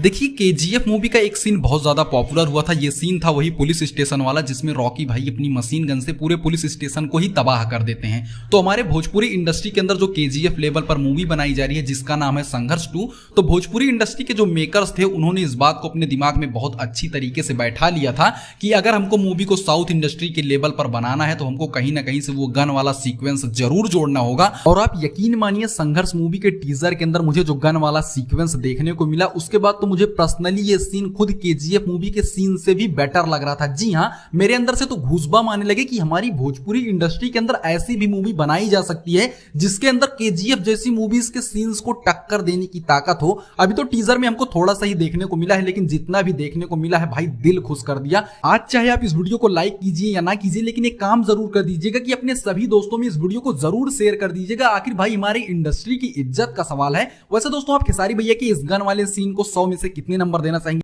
देखिए KGF movie का एक सीन बहुत ज्यादा पॉपुलर हुआ था। ये सीन था वही पुलिस स्टेशन वाला जिसमें रॉकी भाई अपनी मशीन गन से पूरे पुलिस स्टेशन को ही तबाह कर देते हैं। तो हमारे भोजपुरी इंडस्ट्री के अंदर जो केजीएफ लेवल पर मूवी बनाई जा रही है जिसका नाम है संघर्ष 2, तो भोजपुरी इंडस्ट्री के जो मेकर्स थे उन्होंने इस बात को अपने दिमाग में बहुत अच्छी तरीके से बैठा लिया था कि अगर हमको मूवी को साउथ इंडस्ट्री के लेवल पर बनाना है तो हमको कहीं ना कहीं से वो गन वाला सीक्वेंस जरूर जोड़ना होगा। और आप यकीन मानिए संघर्ष मूवी के टीजर के अंदर मुझे जो गन वाला सीक्वेंस देखने को मिला उसके बाद तो मुझे पर्सनली ये सीन खुद केजीएफ मूवी के सीन से भी बेटर लग रहा था। जी हां, मेरे अंदर से तो घूसबम आने लगे कि हमारी भोजपुरी इंडस्ट्री के अंदर ऐसी भी मूवी बनाई जा सकती है जिसके अंदर केजीएफ जैसी मूवीज के सीन्स को टक्कर देने की ताकत हो। अभी तो टीजर में हमको थोड़ा सा ही देखने को मिला है लेकिन जितना भी देखने को मिला है भाई दिल खुश कर दिया। आज चाहे आप इस वीडियो को लाइक कीजिए या ना कीजिए लेकिन एक काम जरूर कर दीजिएगा कि अपने सभी दोस्तों में इस वीडियो को जरूर शेयर कर दीजिएगा। आखिर भाई हमारी इंडस्ट्री की इज्जत का सवाल है। वैसे दोस्तों आप खेसारी भैया के इस गन वाले सीन को 100 में से कितने नंबर देना चाहेंगे?